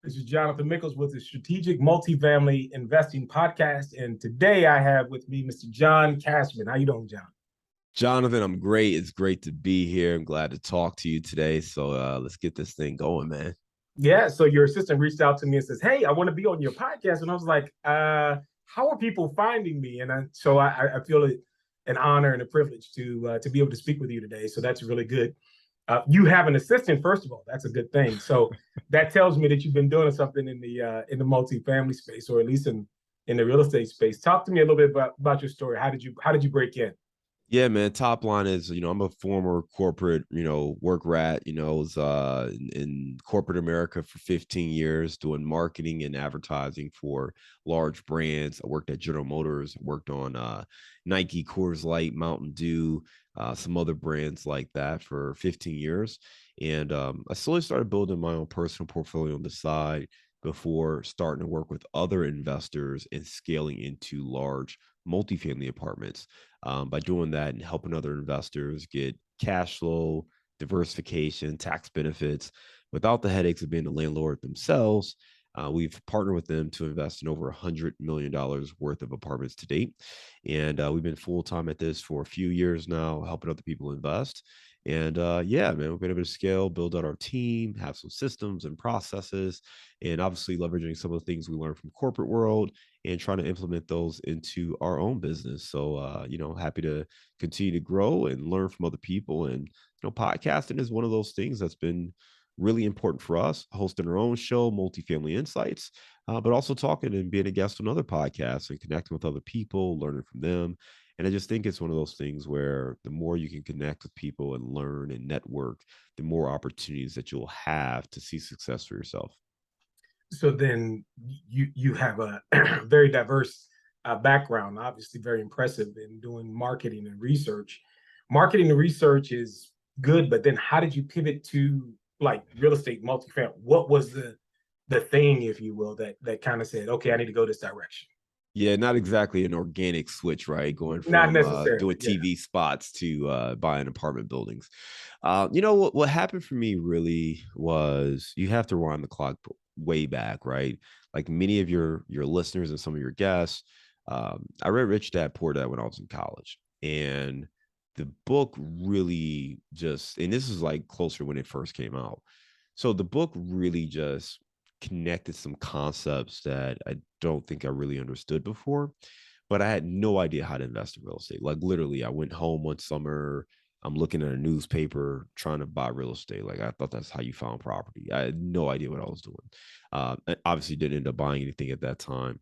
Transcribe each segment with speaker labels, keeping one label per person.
Speaker 1: This is Jonathan Mickles with the Strategic Multifamily Investing Podcast. And today I have with me Mr. John Casmon. How you doing, John?
Speaker 2: Jonathan, I'm great. It's great to be here. I'm glad to talk to you today. So let's get this thing going, man.
Speaker 1: Yeah, so your assistant reached out to me and says, "Hey, I want to be on your podcast." And I was like, how are people finding me? And I feel it an honor and a privilege to be able to speak with you today. So that's really good. You have an assistant, first of all. That's a good thing. So that tells me that you've been doing something in the multifamily space, or at least in the real estate space. Talk to me a little bit about your story. How did you break in?
Speaker 2: Yeah, man. Top line is, I'm a former corporate, work rat, was in corporate America for 15 years doing marketing and advertising for large brands. I worked at General Motors, worked on Nike, Coors Light, Mountain Dew, some other brands like that for 15 years. And I slowly started building my own personal portfolio on the side before starting to work with other investors and scaling into large multifamily apartments. By doing that and helping other investors get cash flow, diversification, tax benefits without the headaches of being a landlord themselves. We've partnered with them to invest in over $100 million worth of apartments to date. And we've been full time at this for a few years now, helping other people invest. And yeah, man, we've been able to scale, build out our team, have some systems and processes, and obviously leveraging some of the things we learned from corporate world and trying to implement those into our own business. So, happy to continue to grow and learn from other people. And, podcasting is one of those things that's been really important for us, hosting our own show, Multifamily Insights, but also talking and being a guest on other podcasts and connecting with other people, learning from them. And I just think it's one of those things where the more you can connect with people and learn and network, the more opportunities that you'll have to see success for yourself.
Speaker 1: So then you have a very diverse background, obviously very impressive in doing marketing and research. Marketing and research is good, but then how did you pivot to like real estate multifamily? What was the thing, if you will, that kind of said, okay, I need to go this direction?
Speaker 2: Yeah, not exactly an organic switch, right? Going
Speaker 1: Not
Speaker 2: from
Speaker 1: necessarily,
Speaker 2: doing
Speaker 1: yeah.
Speaker 2: TV spots to buying apartment buildings. What happened for me really was you have to rewind the clock way back, right? Like many of your listeners and some of your guests, I read Rich Dad Poor Dad when I was in college, and the book really just, and this is like closer when it first came out. So the book really just connected some concepts that I don't think I really understood before, but I had no idea how to invest in real estate. Like literally, I went home one summer. I'm looking at a newspaper trying to buy real estate. Like I thought that's how you found property. I had no idea what I was doing. I obviously didn't end up buying anything at that time.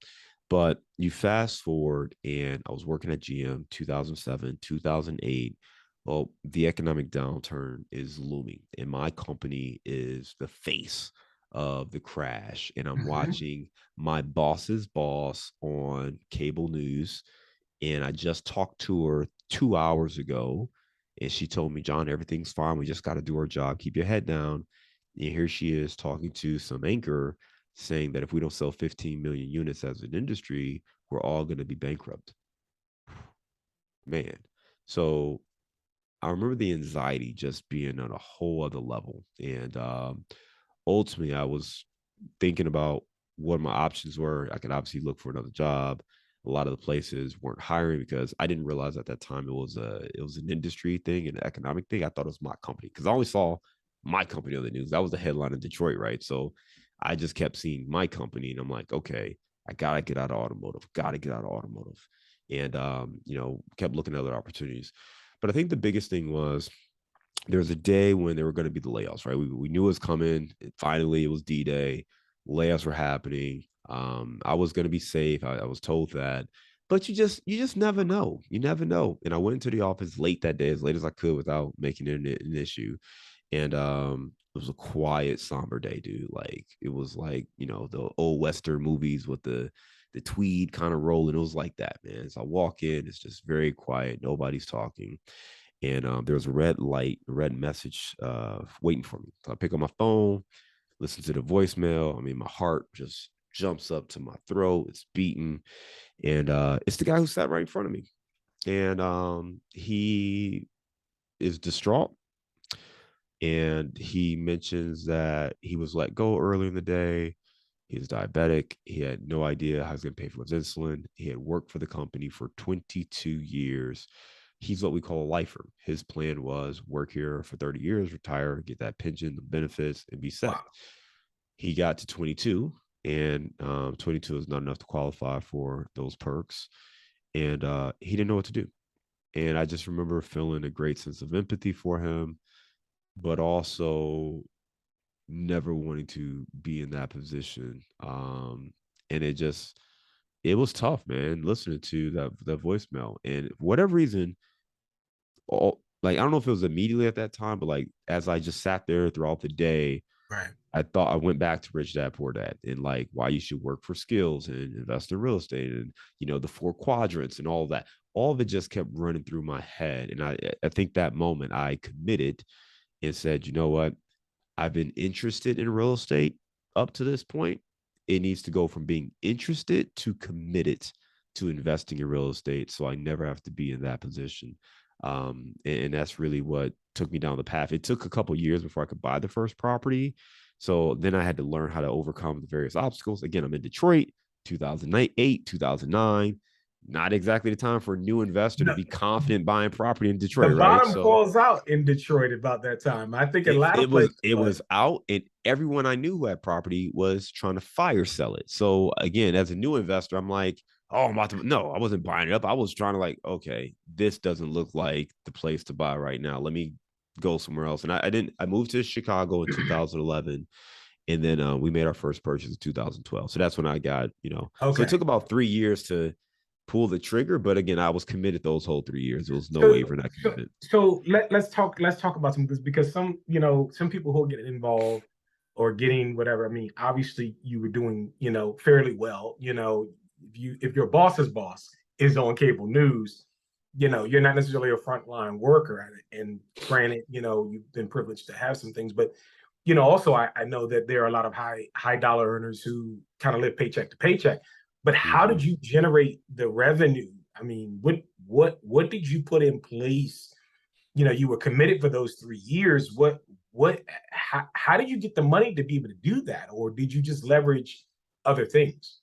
Speaker 2: But you fast forward, and I was working at GM 2007, 2008. Well, the economic downturn is looming, and my company is the face of the crash. And I'm
Speaker 1: Mhm.
Speaker 2: watching my boss's boss on cable news. And I just talked to her 2 hours ago. And she told me, John, everything's fine. We just got to do our job. Keep your head down. And here she is talking to some anchor saying that if we don't sell 15 million units as an industry, we're all going to be bankrupt. Man. So I remember the anxiety just being on a whole other level. And ultimately, I was thinking about what my options were. I could obviously look for another job. A lot of the places weren't hiring because I didn't realize at that time it was an industry thing, an economic thing. I thought it was my company because I only saw my company on the news. That was the headline in Detroit, right? So I just kept seeing my company, and I'm like, okay, I gotta get out of automotive. Gotta get out of automotive, and kept looking at other opportunities. But I think the biggest thing was there was a day when there were going to be the layoffs, right? We knew it was coming. Finally, it was D-Day. Layoffs were happening. I was going to be safe. I was told that, but you just never know. You never know. And I went into the office late that day, as late as I could, without making it an issue. And it was a quiet, somber day, dude. Like it was like the old Western movies with the tweed kind of rolling. It was like that, man. So I walk in, it's just very quiet. Nobody's talking, and there was a red light, a red message waiting for me. So I pick up my phone, listen to the voicemail. I mean, my heart just jumps up to my throat. It's beating, and it's the guy who sat right in front of me, and he is distraught. And he mentions that he was let go earlier in the day. He was diabetic. He had no idea how he was going to pay for his insulin. He had worked for the company for 22 years. He's what we call a lifer. His plan was work here for 30 years, retire, get that pension, the benefits, and be set.
Speaker 1: Wow.
Speaker 2: He got to 22, and 22 is not enough to qualify for those perks. And he didn't know what to do. And I just remember feeling a great sense of empathy for him, but also never wanting to be in that position. And it was tough, man, listening to that voicemail. And for whatever reason, like, I don't know if it was immediately at that time, but like as I just sat there throughout the day,
Speaker 1: Right.
Speaker 2: I thought I went back to Rich Dad Poor Dad and like why you should work for skills and invest in real estate and the 4 quadrants and all of that. All of it just kept running through my head. And I think that moment I committed and said, you know what? I've been interested in real estate up to this point. It needs to go from being interested to committed to investing in real estate, so I never have to be in that position. And that's really what took me down the path. It took a couple of years before I could buy the first property. So then I had to learn how to overcome the various obstacles. Again, I'm in Detroit, 2008, 2009. Not exactly the time for a new investor to be confident buying property in Detroit,
Speaker 1: the
Speaker 2: right?
Speaker 1: bottom falls out in Detroit about that time. I think a lot of places.
Speaker 2: It was out, and everyone I knew who had property was trying to fire sell it. So again, as a new investor, I'm like, oh, no, I wasn't buying it up. I was trying to like, okay, this doesn't look like the place to buy right now. Let me go somewhere else. And I moved to Chicago in 2011. And then we made our first purchase in 2012. So that's when I got,
Speaker 1: Okay.
Speaker 2: So it took about 3 years to pull the trigger. But again, I was committed those whole 3 years. There was no waiver in that commitment.
Speaker 1: So let's talk about some of this, because some people who are getting involved or getting whatever. I mean, obviously you were doing, fairly well. If your boss's boss is on cable news, you're not necessarily a frontline worker at it. And granted, you've been privileged to have some things, but also I know that there are a lot of high dollar earners who kind of live paycheck to paycheck. But how did you generate the revenue? I mean, what did you put in place? You were committed for those 3 years. How did you get the money to be able to do that? Or did you just leverage other things?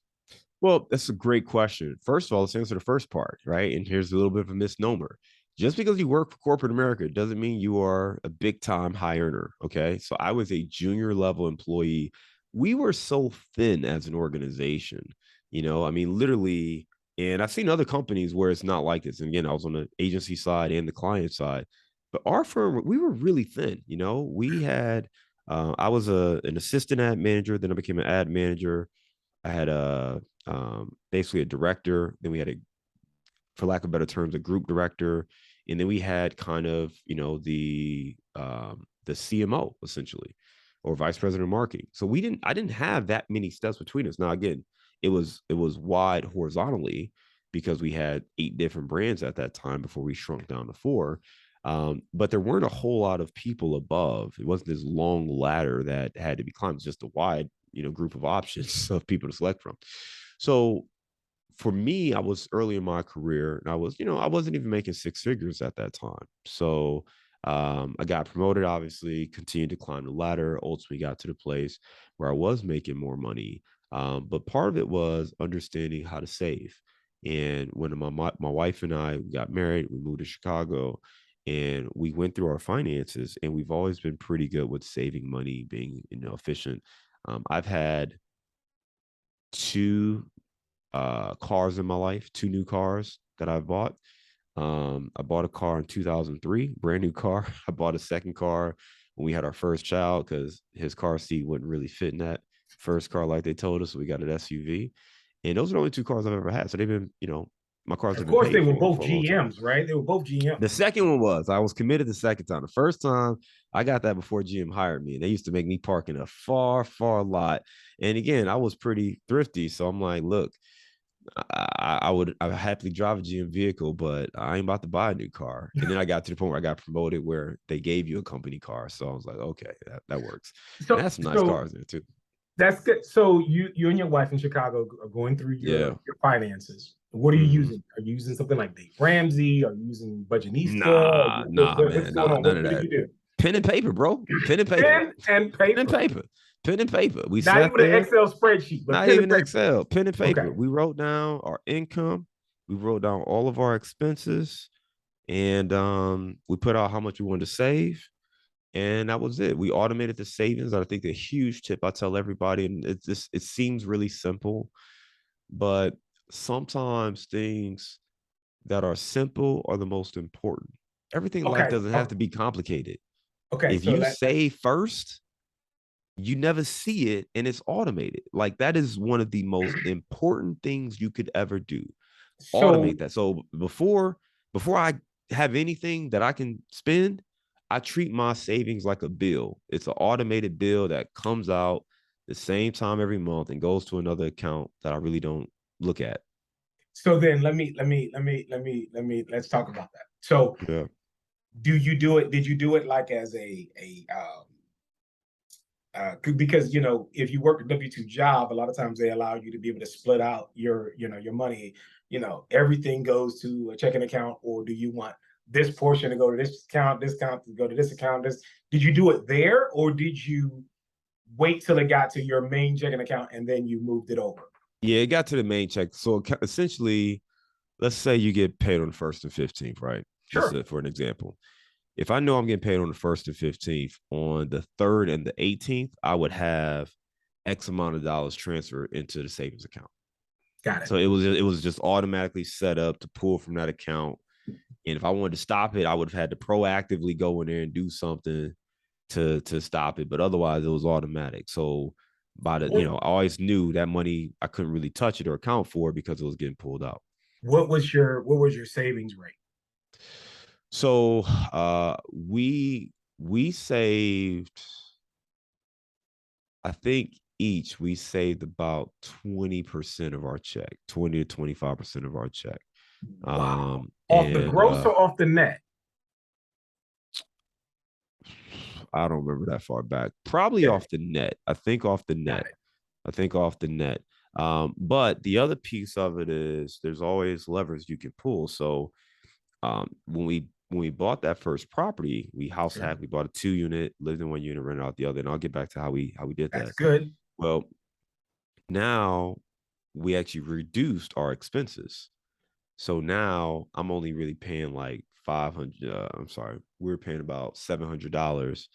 Speaker 2: Well, that's a great question. First of all, let's answer the first part, right? And here's a little bit of a misnomer. Just because you work for corporate America doesn't mean you are a big time high earner. Okay. So I was a junior level employee. We were so thin as an organization, I mean, literally, and I've seen other companies where it's not like this. And again, I was on the agency side and the client side, but our firm, we were really thin. We had, I was an assistant ad manager, then I became an ad manager. I had basically a director. Then we had for lack of better terms, a group director, and then we had kind of the CMO essentially, or vice president of marketing. So I didn't have that many steps between us. Now again, it was wide horizontally because we had 8 different brands at that time before we shrunk down to 4. But there weren't a whole lot of people above. It wasn't this long ladder that had to be climbed. It's just a wide group of options of people to select from. So for me, I was early in my career, and I wasn't even making 6 figures at that time. So I got promoted, obviously, continued to climb the ladder, ultimately got to the place where I was making more money. But part of it was understanding how to save. And when my wife and I got married, we moved to Chicago, and we went through our finances, and we've always been pretty good with saving money, being efficient. I've had 2 cars in my life, 2 new cars that I've bought. I bought a car in 2003, brand new car. I bought a second car when we had our first child because his car seat wouldn't really fit in that first car like they told us. So we got an SUV. And those are the only 2 cars I've ever had. So they've been, my cars have been paid for.
Speaker 1: Of course, they were both GMs, right? They were both GMs.
Speaker 2: The second one I was committed the second time. The first time, I got that before GM hired me. And they used to make me park in a far, far lot. And again, I was pretty thrifty. So I'm like, look, I would happily drive a GM vehicle, but I ain't about to buy a new car. And then I got to the point where I got promoted where they gave you a company car. So I was like, okay, that works. So and that's some nice cars there too.
Speaker 1: That's good. So you and your wife in Chicago are going through your finances. What are you using? Are you using something like Dave Ramsey? Are you using Budgetnista?
Speaker 2: Nah, man. None of that. Pen and paper, bro. Pen and paper.
Speaker 1: Pen and paper.
Speaker 2: Pen and paper. pen and paper. We
Speaker 1: Not
Speaker 2: sat
Speaker 1: even an
Speaker 2: there,
Speaker 1: Excel spreadsheet, but
Speaker 2: not
Speaker 1: pen and
Speaker 2: even
Speaker 1: paper.
Speaker 2: Excel, pen and paper.
Speaker 1: Okay.
Speaker 2: We wrote down our income. We wrote down all of our expenses, and we put out how much we wanted to save. And that was it. We automated the savings. I think a huge tip I tell everybody, and it seems really simple, but sometimes things that are simple are the most important. Everything in life
Speaker 1: Okay.
Speaker 2: doesn't have to be complicated.
Speaker 1: Okay.
Speaker 2: If
Speaker 1: So
Speaker 2: you
Speaker 1: let
Speaker 2: save first, you never see it and it's automated. Like that is one of the most important things you could ever do.
Speaker 1: so
Speaker 2: Automate that. So before I have anything that I can spend, I treat my savings like a bill. It's an automated bill that comes out the same time every month and goes to another account that I really don't look at.
Speaker 1: so then let's talk about that. So
Speaker 2: Yeah.
Speaker 1: do you do it? Did you do it like as because if you work a W-2 job, a lot of times they allow you to be able to split out your money. Everything goes to a checking account, or do you want this portion to go to this account to go to this account? Did you do it there, or did you wait till it got to your main checking account and then you moved it over?
Speaker 2: Yeah, it got to the main check. So essentially, let's say you get paid on the 1st and 15th, right? Just
Speaker 1: Sure.
Speaker 2: for an example. If I know I'm getting paid on the 1st and 15th, on the 3rd and the 18th, I would have X amount of dollars transferred into the savings account.
Speaker 1: Got it.
Speaker 2: So it was just automatically set up to pull from that account. And if I wanted to stop it, I would have had to proactively go in there and do something to stop it. But otherwise, it was automatic. So I always knew that money I couldn't really touch it or account for because it was getting pulled out.
Speaker 1: What was your savings rate?
Speaker 2: So we saved, I think we saved about 20% of our check, 20 to 25% of our check.
Speaker 1: Wow. Off the
Speaker 2: And
Speaker 1: gross or off the net?
Speaker 2: I don't remember that far back. Probably
Speaker 1: Okay.
Speaker 2: off the net. I think off the
Speaker 1: Got
Speaker 2: net.
Speaker 1: it.
Speaker 2: I think off the net. But the other piece of it is there's always levers you can pull. So when we bought that first property, we
Speaker 1: Sure.
Speaker 2: bought a 2-unit, lived in one unit, rented out the other. And I'll get back to how we did
Speaker 1: That's
Speaker 2: that.
Speaker 1: good.
Speaker 2: Well, now we actually reduced our expenses. So now I'm only really paying like 500. I'm sorry, we're paying about $700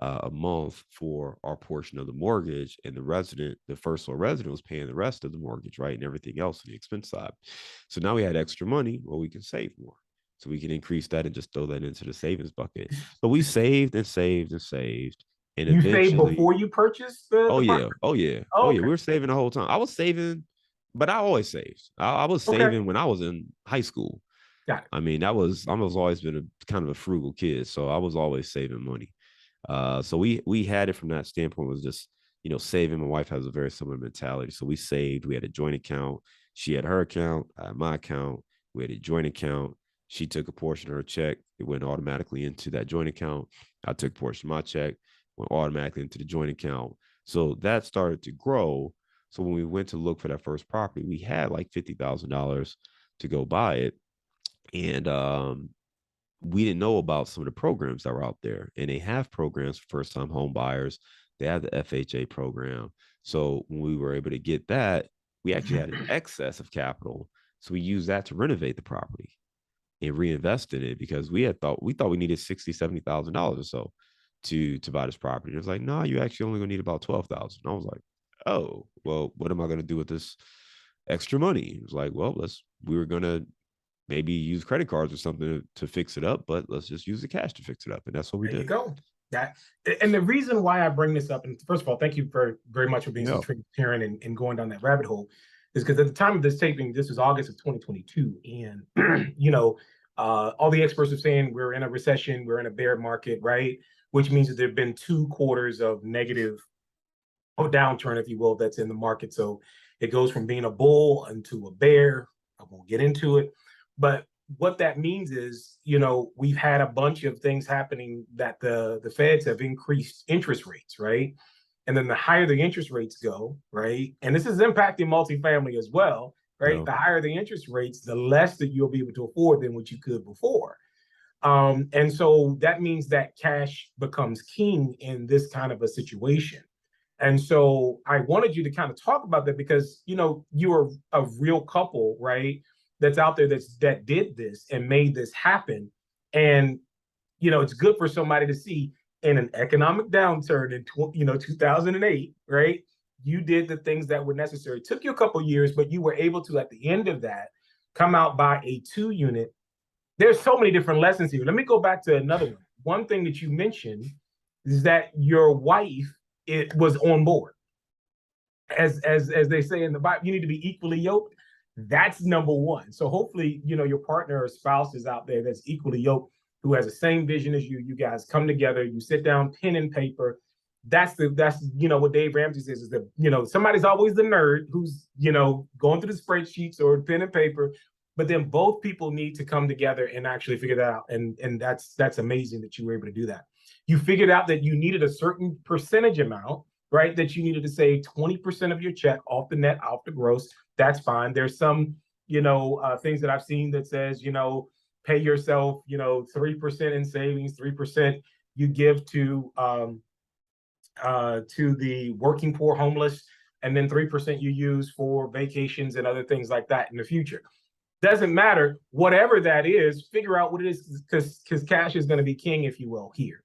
Speaker 2: a month for our portion of the mortgage, and the first floor resident was paying the rest of the mortgage, right, and everything else on the expense side. So now we had extra money, well, we can save more. So we can increase that and just throw that into the savings bucket. But we saved and saved and saved, and
Speaker 1: You saved
Speaker 2: eventually,
Speaker 1: before you purchased the
Speaker 2: oh yeah,
Speaker 1: property?
Speaker 2: oh yeah,
Speaker 1: Oh,
Speaker 2: oh yeah,
Speaker 1: okay.
Speaker 2: we were saving the whole time. I was saving, but I always saved. I was
Speaker 1: Okay.
Speaker 2: saving when I was in high school.
Speaker 1: Got it.
Speaker 2: I mean, I was always been a kind of a frugal kid, so I was always saving money. So we had it from that standpoint, was just saving. My wife has a very similar mentality, so we saved. We had a joint account. She had her account, I had my account. We had a joint account. She took a portion of her check. It went automatically into that joint account. I took a portion of my check, went automatically into the joint account. So that started to grow. So when we went to look for that first property, we had like $50,000 to go buy it, and we didn't know about some of the programs that were out there. And they have programs for first time home buyers. They have the FHA program. So when we were able to get that, we actually had an excess of capital. So we used that to renovate the property and reinvest in it, because we thought we needed $60,000-$70,000 or so to buy this property. It was like, no, you actually only gonna need about 12,000. I was like, oh, well, what am I gonna do with this extra money? It was like, well, we were gonna maybe use credit cards or something to fix it up, but let's just use the cash to fix it up. And that's what we
Speaker 1: There you
Speaker 2: did.
Speaker 1: go. That and the reason why I bring this up, and first of all, thank you very much for being so
Speaker 2: Yeah.
Speaker 1: transparent and going down that rabbit hole, is because at the time of this taping, this was August of 2022, and all the experts are saying we're in a recession, we're in a bear market, right? Which means that there have been 2 quarters of negative or downturn, if you will, that's in the market. So it goes from being a bull into a bear. I won't get into it, but what that means is, we've had a bunch of things happening that the Feds have increased interest rates, right? And then the higher the interest rates go, right? And this is impacting multifamily as well, right?
Speaker 2: Yeah.
Speaker 1: The higher the interest rates, the less that you'll be able to afford than what you could before. And so that means that cash becomes king in this kind of a situation. And so I wanted you to kind of talk about that because, you're a real couple, right? That's out there that did this and made this happen. And, it's good for somebody to see in an economic downturn in, 2008, right? You did the things that were necessary. It took you a couple of years, but you were able to, at the end of that, come out by a 2 unit. There's so many different lessons here. Let me go back to another one. One thing that you mentioned is that your wife was on board. As they say in the Bible, you need to be equally yoked. That's number one. So hopefully, your partner or spouse is out there that's equally yoked, who has the same vision as you. You guys come together, you sit down, pen and paper. That's what Dave Ramsey says is that, somebody's always the nerd who's, going through the spreadsheets or pen and paper, but then both people need to come together and actually figure that out. And that's amazing that you were able to do that. You figured out that you needed a certain percentage amount, right? That you needed to save 20% of your check off the net, off the gross. That's fine. There's some, things that I've seen that says, pay yourself, 3% in savings, 3% you give to the working poor, homeless, and then 3% you use for vacations and other things like that in the future. Doesn't matter, whatever that is, figure out what it is, because cash is going to be king, if you will, here.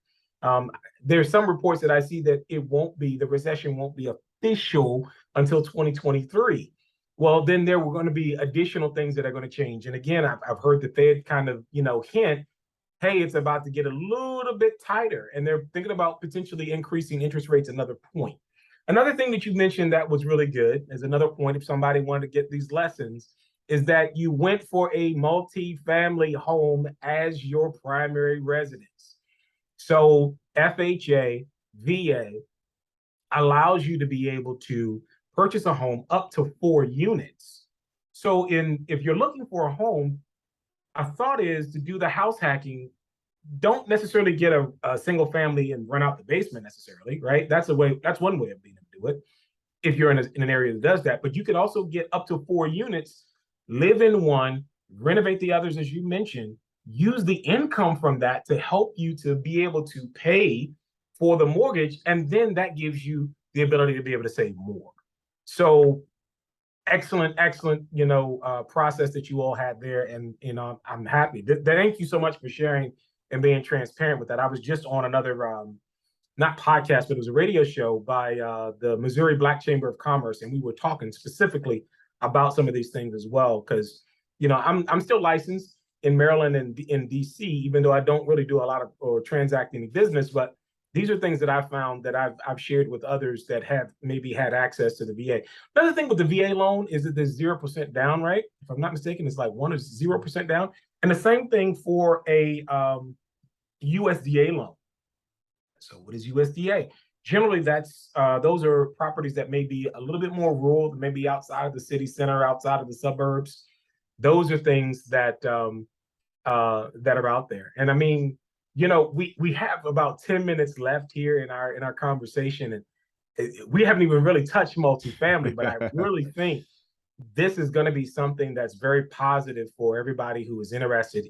Speaker 1: There's some reports that I see that the recession won't be official until 2023. Well, then there were going to be additional things that are going to change. And again, I've heard the Fed kind of, hint, hey, it's about to get a little bit tighter. And they're thinking about potentially increasing interest rates another point. Another thing that you mentioned that was really good as another point, if somebody wanted to get these lessons, is that you went for a multifamily home as your primary residence. So FHA, VA allows you to be able to purchase a home up to 4 units. So if you're looking for a home, a thought is to do the house hacking. Don't necessarily get a single family and rent out the basement necessarily, right? That's one way of being able to do it if you're in an area that does that. But you could also get up to 4 units, live in one, renovate the others, as you mentioned, use the income from that to help you to be able to pay for the mortgage. And then that gives you the ability to be able to save more. So excellent, process that you all had there. And, I'm happy. Thank you so much for sharing and being transparent with that. I was just on another, not podcast, but it was a radio show by the Missouri Black Chamber of Commerce. And we were talking specifically about some of these things as well. Because, I'm still licensed in Maryland and in DC, even though I don't really do a lot of or transact any business. But these are things that I found that I've shared with others that have maybe had access to the VA. Another thing with the VA loan is that there's 0% down, right? If I'm not mistaken, it's like 1 or 0% down. And the same thing for a USDA loan. So what is USDA? Generally, those are properties that may be a little bit more rural, maybe outside of the city center, outside of the suburbs. Those are things that are out there. And I mean, we have about 10 minutes left here in our conversation, and we haven't even really touched multifamily, but I really think this is going to be something that's very positive for everybody who is interested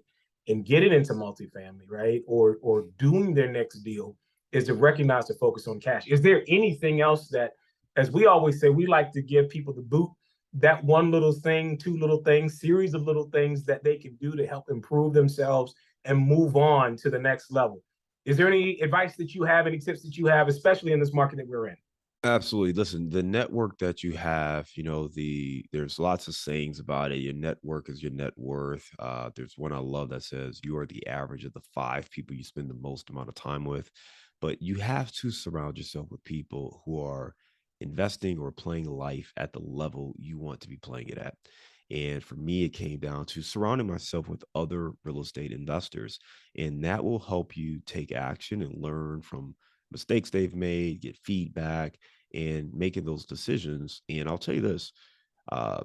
Speaker 1: in getting into multifamily, right? Or doing their next deal, is to recognize to focus on cash. Is there anything else that, as we always say, we like to give people the boot, that one little thing, 2 little things, series of little things that they can do to help improve themselves and move on to the next level? Is there any advice that you have, any tips that you have, especially in this market that we're in?
Speaker 2: Absolutely. Listen, the network that you have, there's lots of sayings about it. Your network is your net worth. There's one I love that says you are the average of the 5 people you spend the most amount of time with. But you have to surround yourself with people who are investing or playing life at the level you want to be playing it at. And for me, it came down to surrounding myself with other real estate investors. And that will help you take action and learn from mistakes they've made, get feedback, and making those decisions. And I'll tell you this, uh,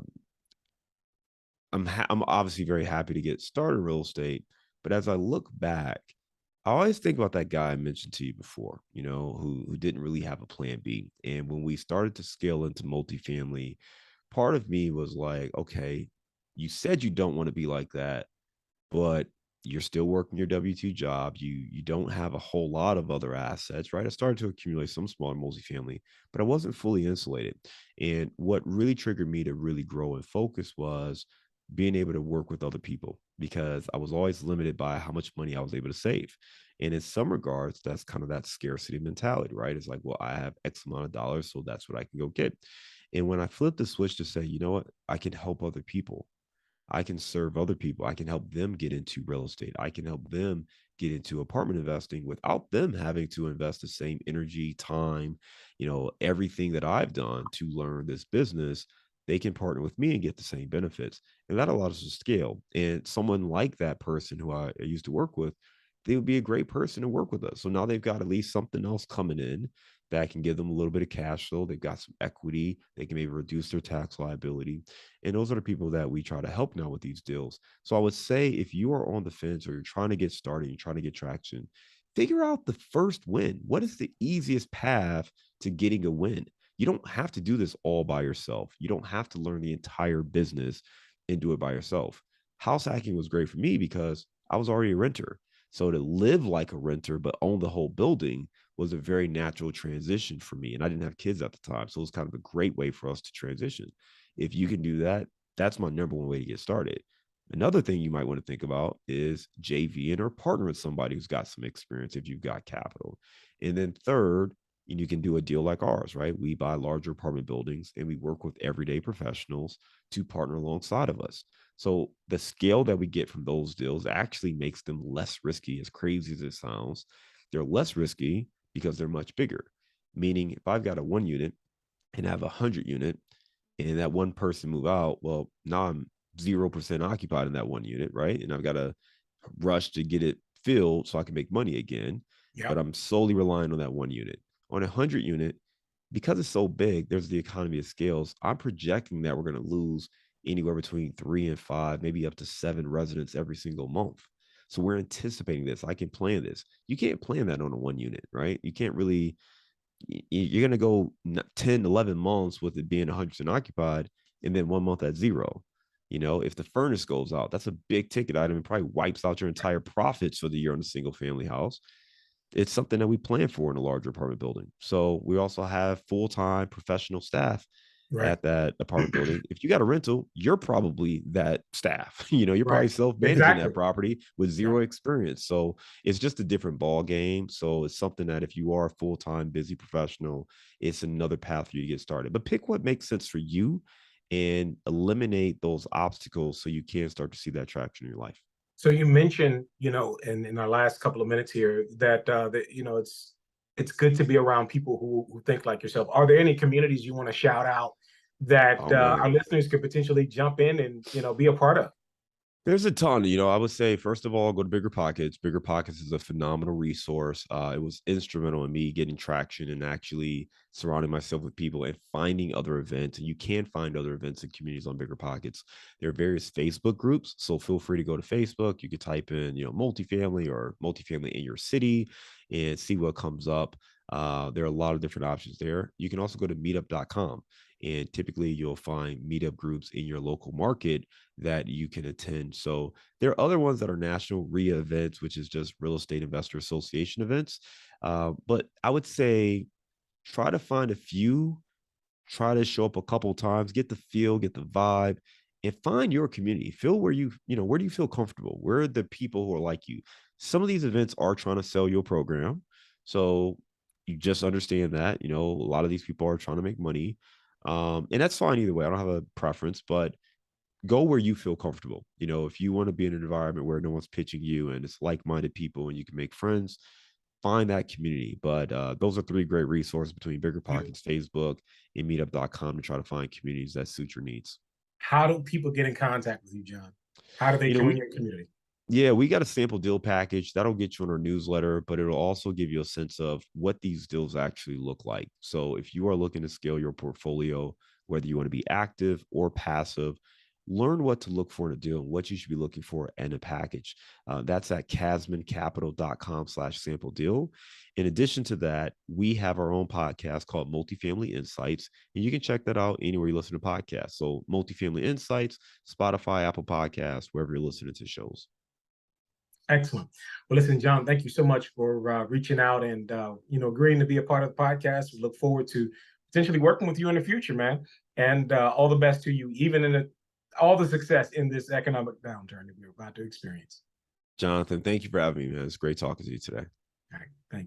Speaker 2: I'm obviously very happy to get started in real estate, but as I look back, I always think about that guy I mentioned to you before, who didn't really have a plan B. And when we started to scale into multifamily, part of me was like, okay, you said you don't want to be like that, but you're still working your W-2 job. You don't have a whole lot of other assets, right? I started to accumulate some smaller multifamily, but I wasn't fully insulated. And what really triggered me to really grow and focus was being able to work with other people, because I was always limited by how much money I was able to save. And in some regards, that's kind of that scarcity mentality, right? It's like, well, I have X amount of dollars, so that's what I can go get. And when I flipped the switch to say, you know what, I can help other people, I can serve other people. I can help them get into real estate. I can help them get into apartment investing without them having to invest the same energy, time, everything that I've done to learn this business. They can partner with me and get the same benefits. And that allows us to scale. And someone like that person who I used to work with, they would be a great person to work with us. So now they've got at least something else coming in that can give them a little bit of cash flow. They've got some equity. They can maybe reduce their tax liability. And those are the people that we try to help now with these deals. So I would say if you are on the fence or you're trying to get started, you're trying to get traction, figure out the first win. What is the easiest path to getting a win? You don't have to do this all by yourself. You don't have to learn the entire business and do it by yourself. House hacking was great for me because I was already a renter. So to live like a renter, but own the whole building was a very natural transition for me. And I didn't have kids at the time. So it was kind of a great way for us to transition. If you can do that, that's my number one way to get started. Another thing you might want to think about is JV or partner with somebody who's got some experience if you've got capital. And then third, and you can do a deal like ours, right? We buy larger apartment buildings and we work with everyday professionals to partner alongside of us. So the scale that we get from those deals actually makes them less risky, as crazy as it sounds. They're less risky because they're much bigger. Meaning, if I've got a 1 unit and I have 100 unit, and that one person move out, well, now I'm 0% occupied in that 1 unit, right? And I've got to rush to get it filled so I can make money again.
Speaker 1: Yeah.
Speaker 2: But I'm solely relying on that 1 unit. On a 100 unit, because it's so big, there's the economy of scales. I'm projecting that we're going to lose anywhere between 3 and 5, maybe up to 7 residents every single month. So we're anticipating this. I can plan this. You can't plan that on a 1 unit, right? You can't really, you're going to go 10, 11 months with it being 100% occupied and then 1 month at zero. If the furnace goes out, that's a big ticket item. It probably wipes out your entire profits for the year on a single family house. It's something that we plan for in a larger apartment building. So we also have full-time professional staff
Speaker 1: Right.
Speaker 2: at that apartment building. If you got a rental, you're probably that staff. You're probably
Speaker 1: Right.
Speaker 2: self-managing
Speaker 1: Exactly.
Speaker 2: that property with
Speaker 1: Yeah.
Speaker 2: zero experience. So it's just a different ball game. So it's something that if you are a full-time busy professional, it's another path for you to get started. But pick what makes sense for you and eliminate those obstacles so you can start to see that traction in your life.
Speaker 1: So you mentioned, in our last couple of minutes here that it's good to be around people who think like yourself. Are there any communities you want to shout out that
Speaker 2: Oh
Speaker 1: our
Speaker 2: man.
Speaker 1: listeners could potentially jump in and be a part of?
Speaker 2: There's a ton. I would say, first of all, go to Bigger Pockets. Bigger Pockets is a phenomenal resource. It was instrumental in me getting traction and actually surrounding myself with people and finding other events. And you can find other events and communities on Bigger Pockets. There are various Facebook groups. So feel free to go to Facebook. You could type in, multifamily or multifamily in your city and see what comes up. There are a lot of different options there. You can also go to meetup.com. And typically you'll find meetup groups in your local market that you can attend. So there are other ones that are national RIA events, which is just Real Estate Investor Association events. But I would say try to find a few, try to show up a couple times, get the feel, get the vibe, and find your community. Feel where do you feel comfortable? Where are the people who are like you? Some of these events are trying to sell your program. So you just understand that, a lot of these people are trying to make money. And that's fine either way. I don't have a preference, but go where you feel comfortable. If you want to be in an environment where no one's pitching you and it's like-minded people and you can make friends, find that community. But those are 3 great resources between Bigger Pockets, Facebook, and meetup.com to try to find communities that suit your needs.
Speaker 1: How do people get in contact with you, John? How do they join
Speaker 2: We
Speaker 1: your community?
Speaker 2: Yeah, we got a sample deal package that'll get you on our newsletter, but it'll also give you a sense of what these deals actually look like. So if you are looking to scale your portfolio, whether you want to be active or passive, learn what to look for in a deal and what you should be looking for in a package. That's at casmoncapital.com/sample deal. In addition to that, we have our own podcast called Multifamily Insights, and you can check that out anywhere you listen to podcasts. So Multifamily Insights, Spotify, Apple Podcasts, wherever you're listening to shows.
Speaker 1: Excellent. Well, listen, John, thank you so much for reaching out and agreeing to be a part of the podcast. We look forward to potentially working with you in the future, man. And all the best to you, even in all the success in this economic downturn that we're about to experience.
Speaker 2: Jonathan, thank you for having me, man. It's great talking to you today.
Speaker 1: All right, thanks.